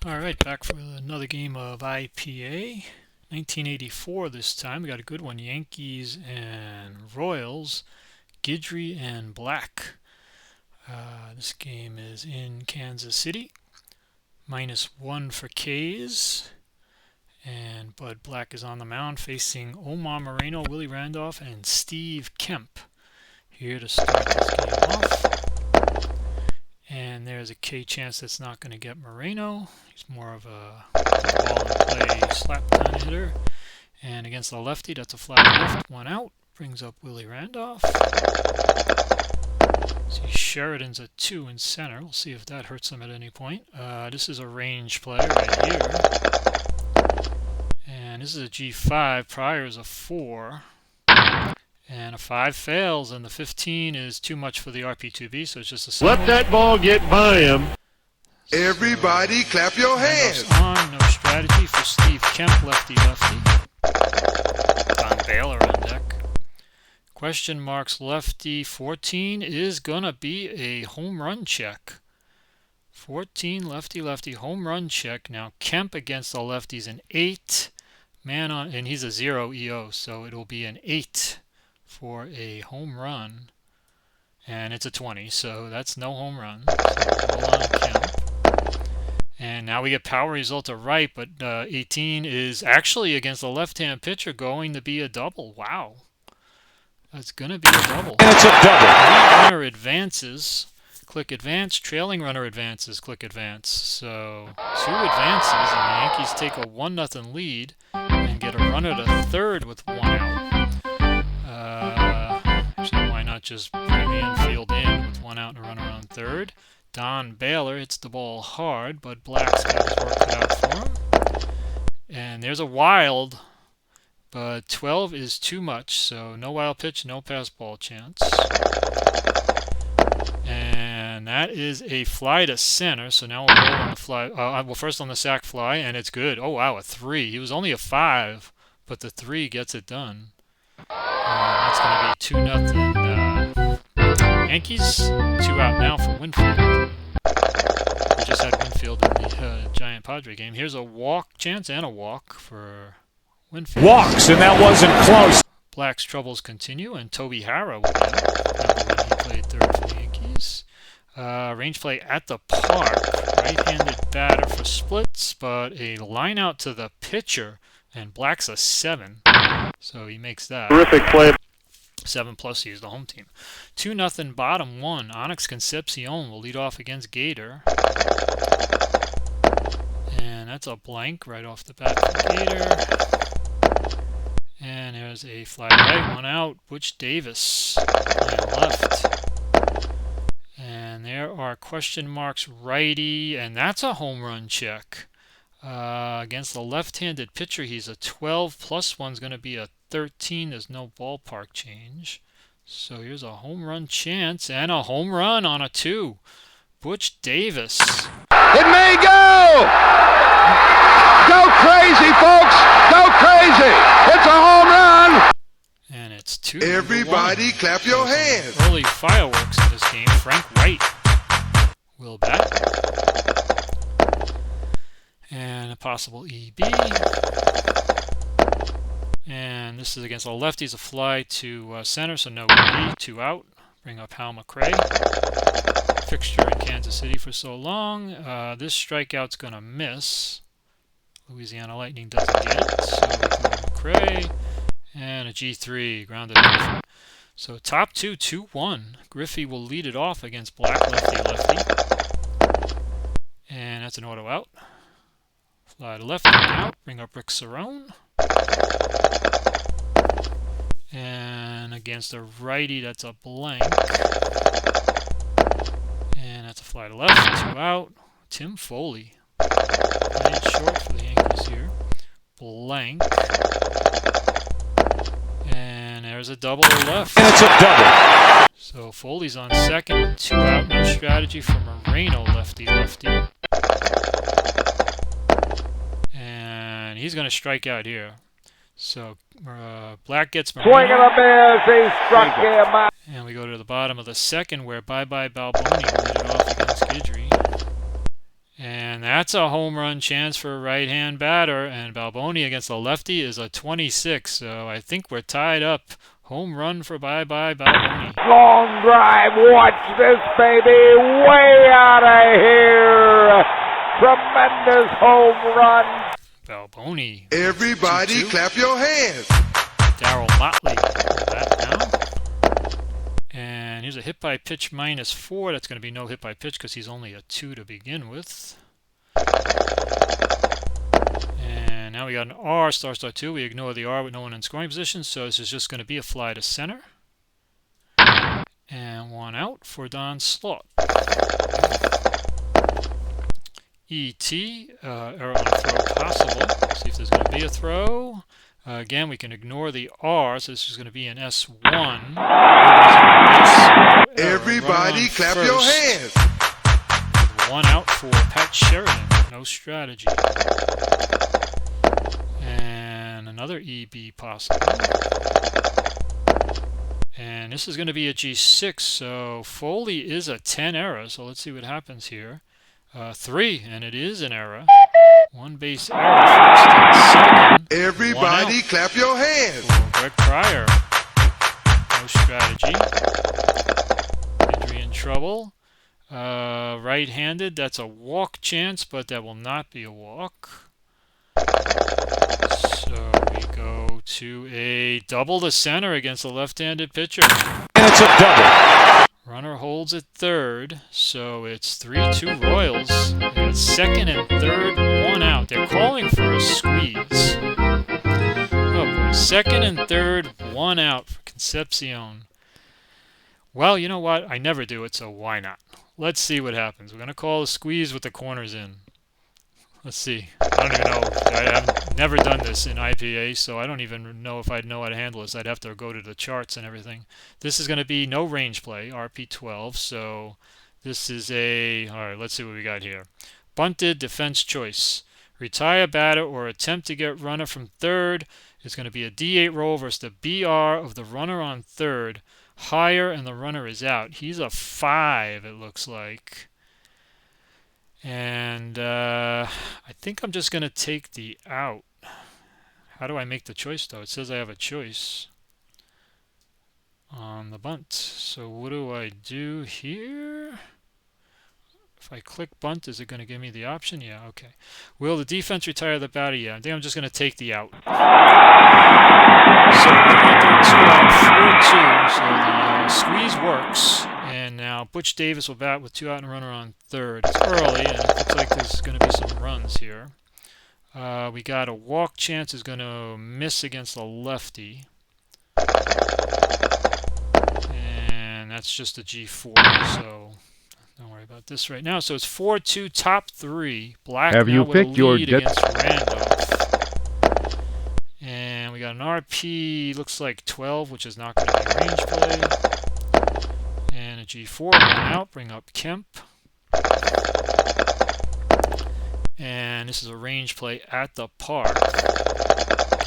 Alright, back for another game of IPA. 1984 this time. We got a good one. Yankees and Royals. Guidry and Black. This game is in Kansas City. -1 for K's. And Bud Black is on the mound facing Omar Moreno, Willie Randolph, and Steve Kemp. Here to start this game off. And there's a K chance that's not going to get Moreno. He's more of a ball and play slap kind of hitter. And against the lefty, that's a flat left, 1 out. Brings up Willie Randolph. See, Sheridan's a 2 in center. We'll see if that hurts him at any point. This is a range play right here. And this is a G5. Prior is a 4. And a 5 fails, and the 15 is too much for the RP2B, so it's just a single. Let that ball get by him. Everybody clap your hands. On, no strategy for Steve Kemp, lefty-lefty. Don Baylor on deck. Question marks lefty. 14 is going to be a home run check. 14 lefty-lefty home run check. Now Kemp against the lefties an 8. Man on, and he's a 0 EO, so it'll be an 8. For a home run, and it's a 20, so that's no home run. So roll on Kemp. And now we get power result to right, but 18 is actually against the left-hand pitcher going to be a double. Wow, that's going to be a double. And it's a double. Runner advances, click advance. Trailing runner advances, click advance. So 2 advances, and the Yankees take a 1-0 lead and get a runner to third with 1 out. Actually, why not just bring the infield in with 1 out and a runner on third? Don Baylor hits the ball hard, but Black's got his work cut out for him. And there's a wild, but 12 is too much, so no wild pitch, no pass ball chance. And that is a fly to center, so now we'll roll on the fly. Well, first on the sac fly, and it's good. Oh, wow, a 3. He was only a 5, but the 3 gets it done. That's going to be 2-0 Yankees. 2 out now for Winfield. We just had Winfield in the Giant Padre game. Here's a walk chance and a walk for Winfield. Walks, and that wasn't close. Black's troubles continue, and Toby Harrah will be out. When he played third for the Yankees. Range play at the park. Right-handed batter for splits, but a line out to the pitcher, and Black's a 7. So he makes that. Terrific play. 7+ he's the home team. 2-0 bottom 1. Onyx Concepcion will lead off against Gator. And that's a blank right off the bat for Gator. And there's a fly right, 1 out. Butch Davis playing left. And there are question marks righty, and that's a home run check. Against the left-handed pitcher, he's a 12. Plus 1's going to be a 13. There's no ballpark change. So here's a home run chance and a home run on a 2. Butch Davis. It may go! Go crazy, folks! Go crazy! It's a home run! And it's 2. Everybody clap your hands. Early fireworks in this game. Frank White will bat. And a possible EB. And this is against the lefties, a fly to center, so no EB, 2 out. Bring up Hal McRae. Fixture in Kansas City for so long. This strikeout's going to miss. Louisiana Lightning doesn't get it, so we go to McRae. And a G3, grounded Griffey. So top 2, 2-1. Griffey will lead it off against Black, lefty-lefty. And that's an auto out. Fly to left and out. Bring up Rick Cerrone. And against a righty, that's a blank. And that's a fly to left. 2 out. Tim Foley. Playing short for the Yankees here. Blank. And there's a double to left. And it's a double. So Foley's on second. 2 out. No strategy for Moreno, lefty-lefty. And he's going to strike out here. So Black gets Moreno. Swing and a miss. He struck him. And we go to the bottom of the second where Bye Bye Balboni will lead it off against Guidry. And that's that's a home run chance for a right-hand batter, and Balboni against the lefty is a 26, so I think we're tied up. Home run for bye-bye Balboni. Long drive. Watch this, baby. Way out of here. Tremendous home run. Balboni. Everybody 2-2. clap your hands. Darryl Motley for that now. And here's a hit by pitch -4. That's going to be no hit by pitch because he's only a 2 to begin with. And now we got an R, star 2. We ignore the R with no one in scoring position, so this is just going to be a fly to center. And 1 out for Don Slaught. ET, error on a throw possible. See if there's going to be a throw. Again, we can ignore the R, so this is going to be an S1. Everybody clap your hands. 1 out for Pat Sheridan. No strategy. And another EB possible. And this is going to be a G6, so Foley is a 10 error, so let's see what happens here. 3, and it is an error. 1 base error, first and second. Everybody clap your hands. For Greg Pryor. No strategy. Guidry in trouble. Right-handed, that's a walk chance, but that will not be a walk. So we go to a double to center against a left-handed pitcher. And it's a double. Runner holds at third, so it's 3-2 Royals. They got second and third, 1 out. They're calling for a squeeze. Oh boy, second and third, 1 out for Concepcion. Well, you know what? I never do it, so why not? Let's see what happens. We're going to call a squeeze with the corners in. Let's see. I don't even know. I've never done this in IPA, so I don't even know if I'd know how to handle this. I'd have to go to the charts and everything. This is going to be no range play, RP12. So this is a... All right, let's see what we got here. Bunted, defense choice. Retire batter or attempt to get runner from third. It's going to be a D8 roll versus the BR of the runner on third. Higher, and the runner is out. He's a 5, it looks like. And I think I'm just going to take the out. How do I make the choice, though? It says I have a choice on the bunt. So what do I do here? If I click bunt, is it going to give me the option? Yeah, okay. Will the defense retire the batter? Yeah, I think I'm just going to take the out. So we're going through 2 out, 4-2. So the squeeze works. And now Butch Davis will bat with 2 out and a runner on third. It's early, and it looks like there's going to be some runs here. We got a walk chance is going to miss against the lefty. And that's just a G4, so don't worry about this right now. So it's 4-2, top 3. Black Have now you with a picked your lead against Randolph. And we got an RP, looks like 12, which is not going to be range play. And a G4, 1 out, bring up Kemp. And this is a range play at the park.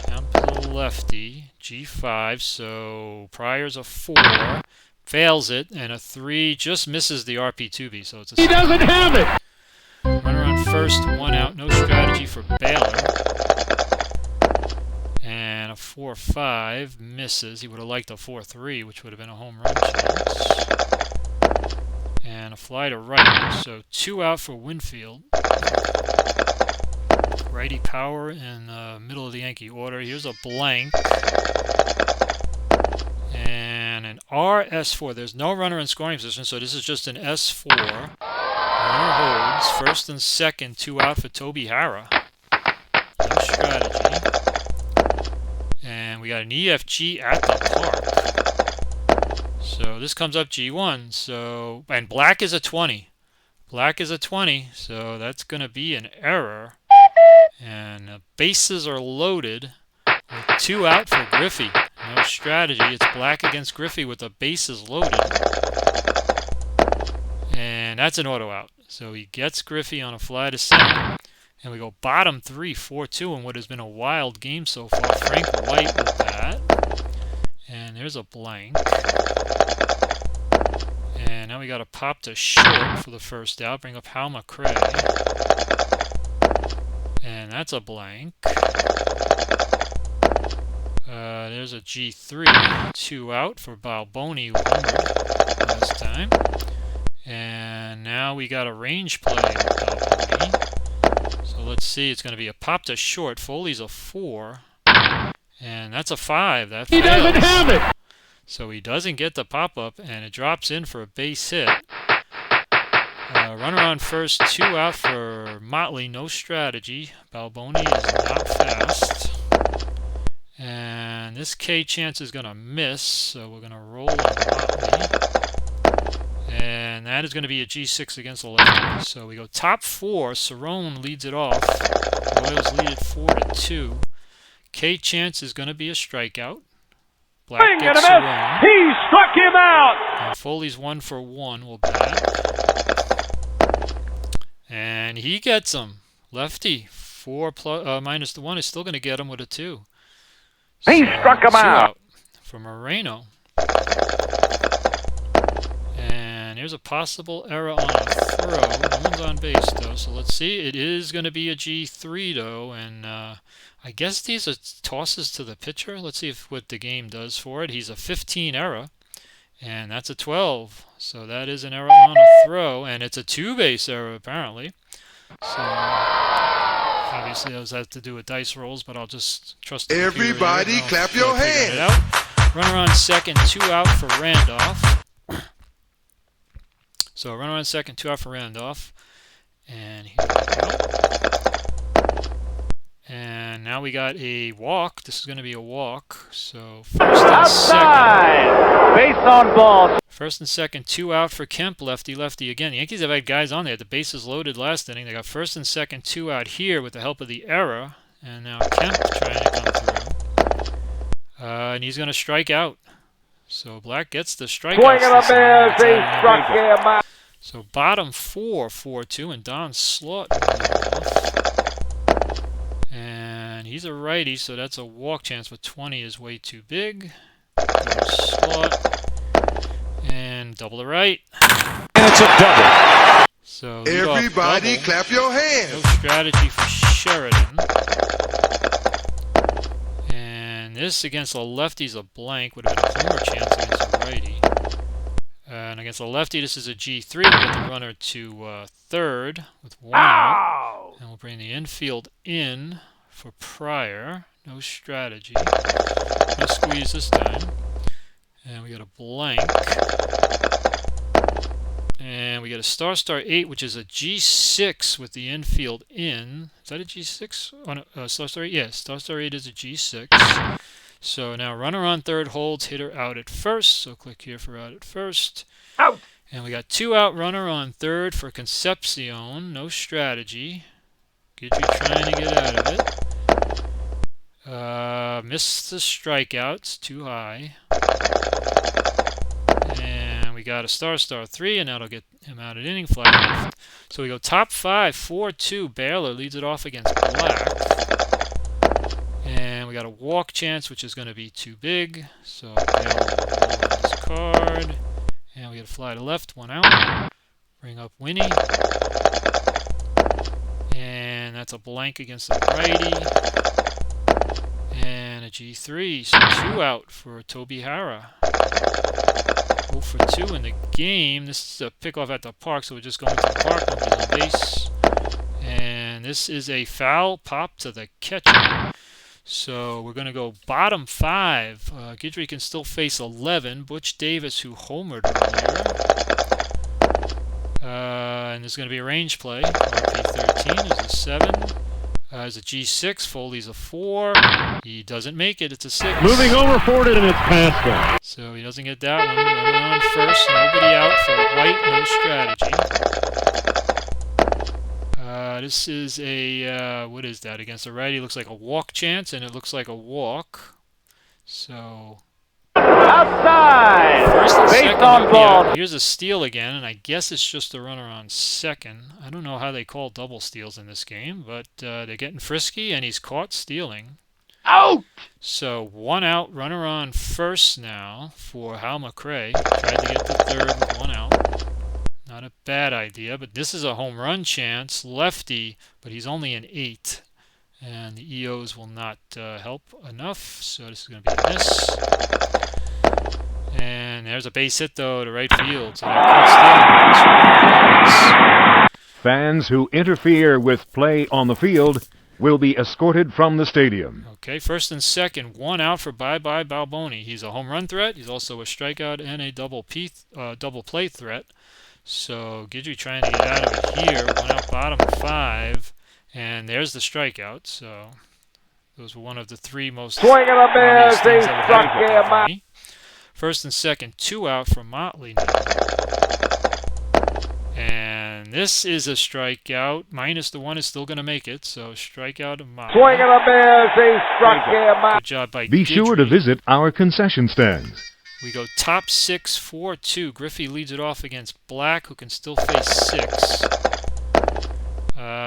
Kemp is a lefty, G5, so Pryor's a 4, fails it, and a 3 just misses the RP2B, so it's a... He doesn't have it. Runner on first, 1 out, no strategy for Baylor. And a 4-5 misses. He would have liked a 4-3, which would have been a home run chance. And a fly to right, so 2 out for Winfield. Righty power in the middle of the Yankee order. Here's a blank. And an RS4. There's no runner in scoring position, so this is just an S4. Runner holds. First and second, 2 out for Toby Hara. No strategy. And we got an EFG at the park. So this comes up G1. So, and black is a 20. Black is a 20, so that's going to be an error. And the bases are loaded with 2 out for Griffey. No strategy. It's black against Griffey with the bases loaded. And that's an auto out. So he gets Griffey on a fly to center. And we go bottom 3, 4-2 in what has been a wild game so far. Frank White will bat. And there's a blank. And now we got a pop to short for the first out. Bring up Hal McRae. that's a blank. There's a G3, 2 out for Balboni, who homered last time. And now we got a range play with Balboni. So let's see, it's going to be a pop to short. Foley's a 4. And that's a 5. That fails. He doesn't have it. So he doesn't get the pop-up, and it drops in for a base hit. Runner on first, 2 out for Motley, no strategy. Balboni is not fast. And this K chance is going to miss, so we're going to roll on Motley. And that is going to be a G6 against the lefty. So we go top 4. Cerrone leads it off. Royals lead it 4-2. K chance is going to be a strikeout. Black gets Cerrone. He struck him out. And Foley's 1 for 1 will bat. And he gets him. Lefty. 4 minus the 1 is still going to get him with a 2. He struck him 2 out. For Moreno. And here's a possible error on a throw. No one's on base, though. So let's see. It is going to be a G3, though. And I guess these are tosses to the pitcher. Let's see what the game does for it. He's a 15 error. And that's a 12. So that is an error on a throw. And it's a 2-base error, apparently. So obviously those have to do with dice rolls, but I'll just trust the computer. Everybody clap your hands. Runner on second, 2 out for Randolph. So runner on second, 2 out for Randolph. And here we go. And now we got a walk. This is going to be a walk. So first and second. Base on ball. First and second, 2 out for Kemp, lefty, lefty. Again, the Yankees have had guys on there. The bases loaded last inning. They got first and second, 2 out here with the help of the error. And now Kemp trying to come through. And he's going to strike out. So Black gets the strikeout. Swing and a miss. He struck him out. So bottom 4, 4-2, and Don Slaught. And he's a righty, so that's a walk chance, but 20 is way too big. Goes Slaught. And double to right. And it's a double. So everybody double. clap your hands. No strategy for Sheridan. And this against a lefty's a blank. Would have been a homer chance against a righty. And against a lefty, this is a G3. We'll get the runner to third with 1 out. And we'll bring the infield in for Pryor. No strategy. No squeeze this time. And we got a blank. And we got a star 8, which is a G6 with the infield in. Is that a G6? Oh, no, star 8? Yes, star 8 is a G6. So now runner on third holds, hitter out at first. So click here for out at first. Out. And we got 2 out, runner on third for Concepcion. No strategy. Guidry trying to get out of it. Missed the strikeouts, too high. And we got a star 3, and that'll get him out at inning flag left. So we go top 5, 4-2. Baylor leads it off against Black. And we got a walk chance, which is going to be too big. So Baylor will roll on his card. And we got a fly to left, 1 out. Bring up Winnie. And that's a blank against the righty. And a G3, so 2 out for Toby Hara. 0 for 2 in the game. This is a pickoff at the park, so we're just going to the park. Nobody's on base. And this is a foul pop to the catcher. So we're going to go bottom 5. Guidry can still face 11. Butch Davis, who homered earlier. And there's going to be a range play. RP13 is a 7. Is a G6. Foley's a 4. He doesn't make it. It's a 6. Moving over forward, and it's past him. So he doesn't get that one. Runner on first. Nobody out for White. No strategy. This is a, what is that? Against a righty, looks like a walk chance, and it looks like a walk. So outside. First and Base second on ball. Here's a steal again, and I guess it's just a runner on second. I don't know how they call double steals in this game, but they're getting frisky, and he's caught stealing. Out. So 1 out, runner on first now for Hal McRae. Tried to get the third with 1 out. Not a bad idea, but this is a home run chance. Lefty, but he's only an 8. And the EOs will not help enough, so this is going to be a miss. And there's a base hit, though, to right field. So that Fans who interfere with play on the field will be escorted from the stadium. okay, first and second, one out for Bye-Bye Balboni. He's a home run threat. He's also a strikeout and a double play threat. So Guidry trying to get out of it here. One out, bottom 5. And there's the strikeout. So those were one of the 3 most Swing and a obvious miss. He things that would struck happen him for out. me. First and second, 2 out for Motley now. And this is a strikeout. Minus the 1 is still going to make it. So strikeout of Motley. Swing and a miss. He struck him out. Good job by Be sure to Guidry. visit our concession stands. We go top 6, 4-2. Griffey leads it off against Black, who can still face 6.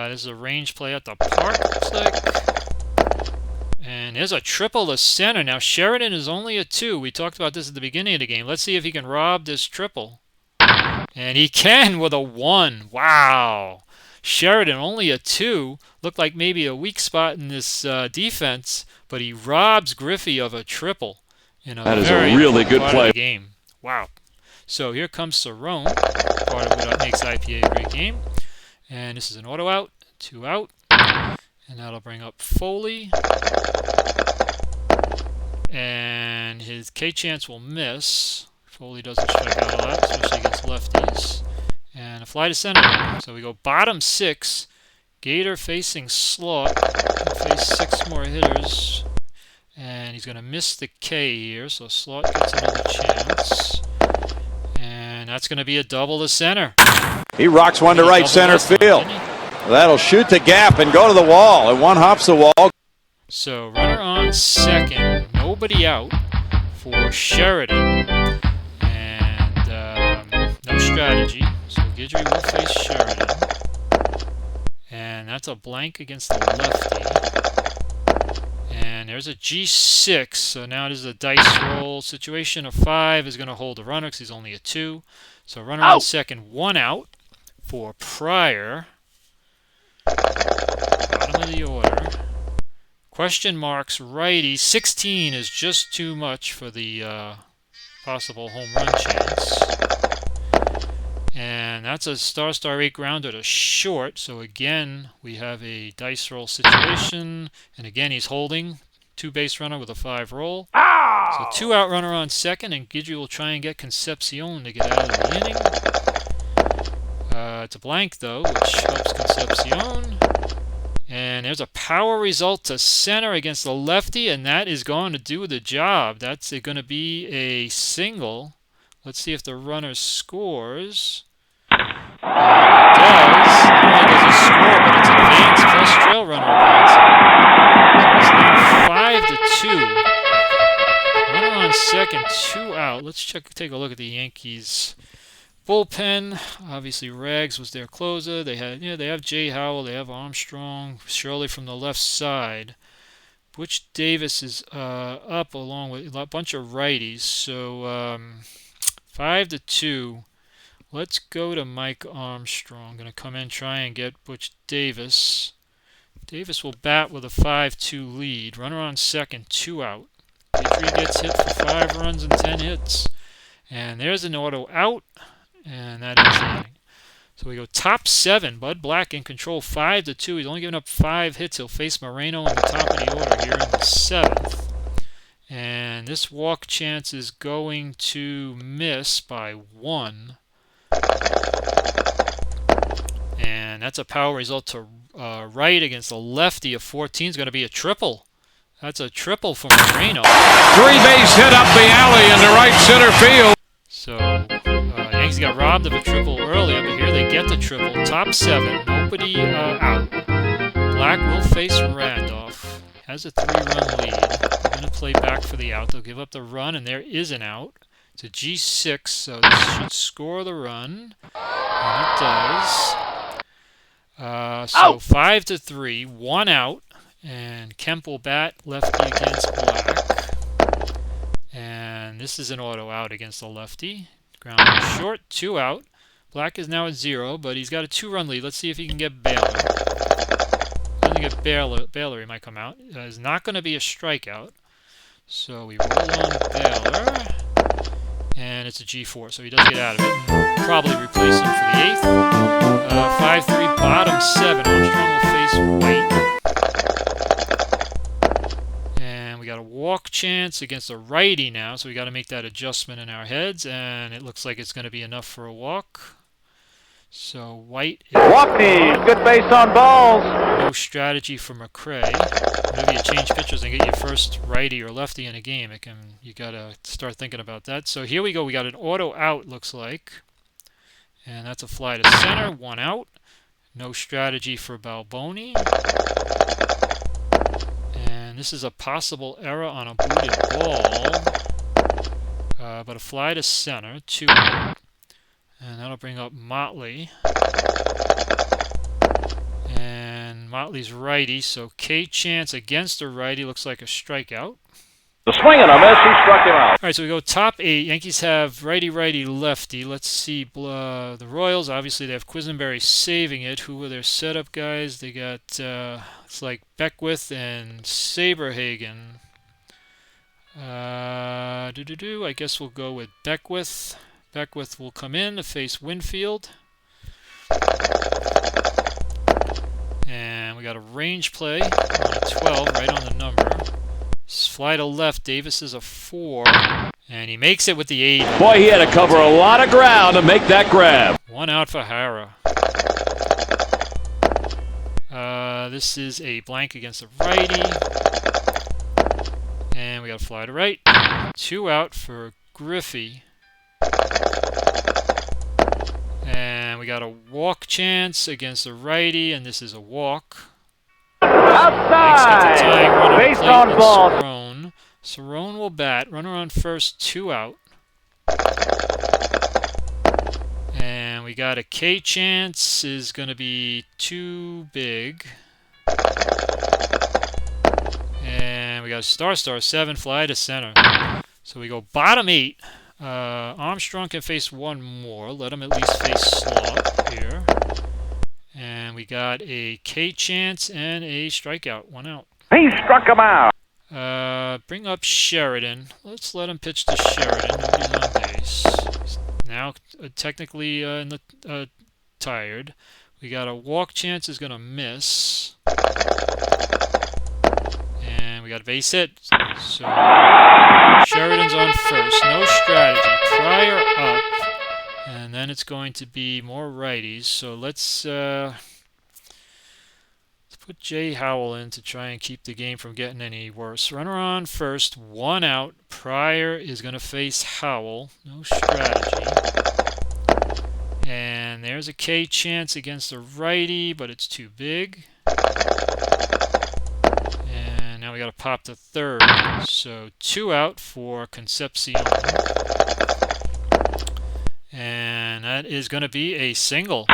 This is a range play at the park, looks like. And there's a triple to center. Now, Sheridan is only a 2. We talked about this at the beginning of the game. Let's see if he can rob this triple. And he can with a 1. Wow. Sheridan only a 2. Looked like maybe a weak spot in this defense, but he robs Griffey of a triple. That is a really good play. Game. Wow. So here comes Cerrone, part of what makes IPA a great game. And this is an auto out, 2 out. And that'll bring up Foley. And his K chance will miss. Foley doesn't strike out a lot, especially against lefties. And a fly to center. So we go bottom 6. Gator facing Slot. He'll face 6 more hitters. And he's going to miss the K here, so Slot gets another chance. And that's going to be a double to center. He rocks one to right center field. That'll shoot the gap and go to the wall. And one hops the wall. So runner on second, nobody out for Sheridan. And no strategy. So Guidry will face Sheridan. And that's a blank against the lefty. And there's a G6, so now it is a dice roll situation. A 5 is going to hold the runner because he's only a 2. So runner on second, 1 out for Pryor. Bottom of the order. Question marks righty. 16 is just too much for the possible home run chance. And that's a star 8 grounder to short. So again, we have a dice roll situation. And again, he's holding 2 base runner with a 5 roll. So 2 out runner on second, and Guidry will try and get Concepcion to get out of the inning. It's a blank though, which helps Concepcion. And there's a power result to center against the lefty, and that is going to do the job. That's going to be a single. Let's see if the runner scores. It does. Not only does he score, but it's advanced plus trail runner advancing. So it's now 5-2. Runner on second, 2 out. Let's take a look at the Yankees bullpen. Obviously, Rags was their closer. They have Jay Howell, they have Armstrong, Shirley from the left side. Butch Davis is up along with a bunch of righties. So 5-2. Let's go to Mike Armstrong. Going to come in, try and get Butch Davis. Davis will bat with a 5-2 lead. Runner on second, 2 out. Guidry gets hit for 5 runs and 10 hits. And there's an auto out. And that is the inning. So we go top 7. Bud Black in control, 5-2. He's only given up 5 hits. He'll face Moreno in the top of the order here in the 7th. And this walk chance is going to miss by 1. And that's a power result to right against the lefty of 14. Is going to be a triple. That's a triple for Moreno. 3-base hit up the alley into right center field. So Yankees got robbed of a triple earlier, but here they get the triple. Top 7, nobody out. Black will face Randolph. Has a 3-run lead. They're going to play back for the out. They'll give up the run, and there is an out. It's a G6, so this should score the run. And it does. So 5-3, 1 out. And Kemp will bat lefty against Black. And this is an auto out against the lefty. Ground short, 2 out. Black is now at 0, but he's got a 2-run lead. Let's see if he can get Baylor. think if Baylor might come out. Is not going to be a strikeout. So we roll on Baylor. And it's a G4, so he does get out of it. And probably replace him for the 8th. 5-3, bottom 7. Armstrong will face White. And we got a walk chance against a righty now, so we got to make that adjustment in our heads. And it looks like it's going to be enough for a walk. So White is Walking, good base on balls. no strategy for McRae. Whenever you change pitchers and get your first righty or lefty in a game, you gotta start thinking about that. So here we go. We got an auto out, looks like, and that's a fly to center. 1 out. No strategy for Balboni. And this is a possible error on a booted ball, but a fly to center. 2 out. And that'll bring up Motley. And Motley's righty, so K chance against a righty looks like a strikeout. The swing and a miss, he struck him out. All right, so we go top 8. Yankees have righty, righty, lefty. Let's see the Royals. Obviously, they have Quisenberry saving it. Who are their setup guys? They got it's like Beckwith and Saberhagen. I guess we'll go with Beckwith. Beckwith will come in to face Winfield. And we got a range play on a 12, right on the number. Fly to left. Davis is a 4. And he makes it with the 8. Boy, he had to cover a lot of ground to make that grab. 1 out for Hara. This is a blank against a righty. And we got a fly to right. 2 out for Griffey. And we got a walk chance against a righty, and this is a walk. Outside, base on ball. Cerrone will bat. Runner on first, 2 out. And we got a K chance is going to be too big. And we got a star 7 fly to center. So we go bottom 8. Armstrong can face 1 more. Let him at least face Slot here. And we got a K chance and a strikeout. 1 out. He struck him out. Bring up Sheridan. Let's let him pitch to Sheridan. Nobody's on base. He's now technically tired. We got a walk chance is going to miss. And we got a base hit. So Sheridan's on first. No strategy. Pryor up. And then it's going to be more righties. So let's put Jay Howell in to try and keep the game from getting any worse. Runner on first. 1 out. Pryor is going to face Howell. No strategy. And there's a K chance against a righty, but it's too big. And now we got to pop to third. So 2 out for Concepcion. And that is going to be a single.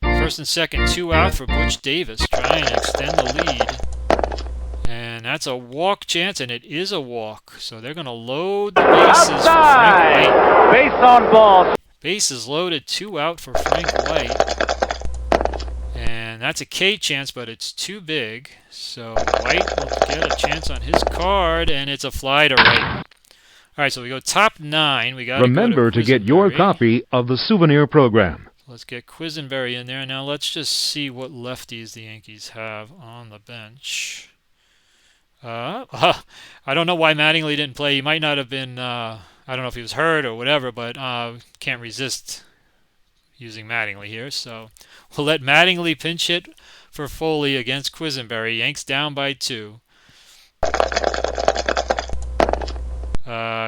First and second, 2 out for Butch Davis, trying to extend the lead. And that's a walk chance, and it is a walk. So they're going to load the bases Outside. for Frank White. Base on ball. Bases loaded, 2 out for Frank White. And that's a K chance, but it's too big. So White will get a chance on his card, and it's a fly to right. All right, so we go top 9. We got Remember to get your copy of the souvenir program. Let's get Quisenberry in there. Now let's just see what lefties the Yankees have on the bench. I don't know why Mattingly didn't play. He might not have been, I don't know if he was hurt or whatever, but can't resist using Mattingly here. So we'll let Mattingly pinch hit for Foley against Quisenberry. Yanks down by 2.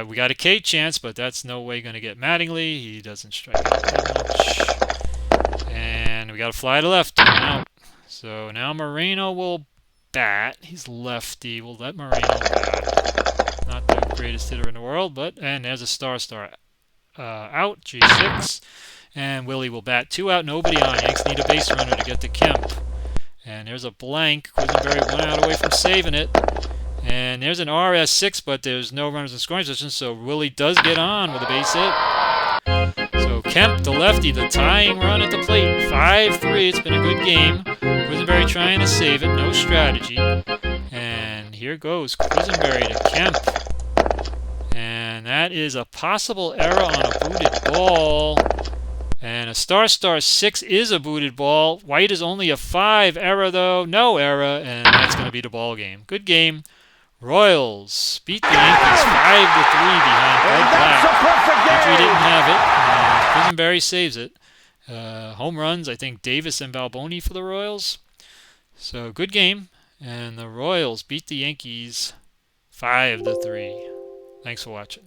We got a K chance, but that's no way going to get Mattingly. He doesn't strike out that much. And we got a fly to left. 1 out. So now Moreno will bat. He's lefty. We'll let Moreno bat. Not the greatest hitter in the world, but and there's a star out. G6. And Willie will bat. 2 out. Nobody on. Yanks need a base runner to get to Kemp. And there's a blank. Quisenberry 1 out away from saving it. And there's an RS6, but there's no runners in scoring position, so Willie does get on with a base hit. So Kemp, the lefty, the tying run at the plate. 5-3. It's been a good game. Quisenberry trying to save it. No strategy. And here goes Quisenberry to Kemp. And that is a possible error on a booted ball. And a star 6 is a booted ball. White is only a 5 error though. No error. And that's going to be the ball game. Good game. Royals beat the Yankees 5-3 behind Red Black. Guidry didn't have it. Quisenberry saves it. Home runs, I think Davis and Balboni for the Royals. So good game. And the Royals beat the Yankees 5-3. Thanks for watching.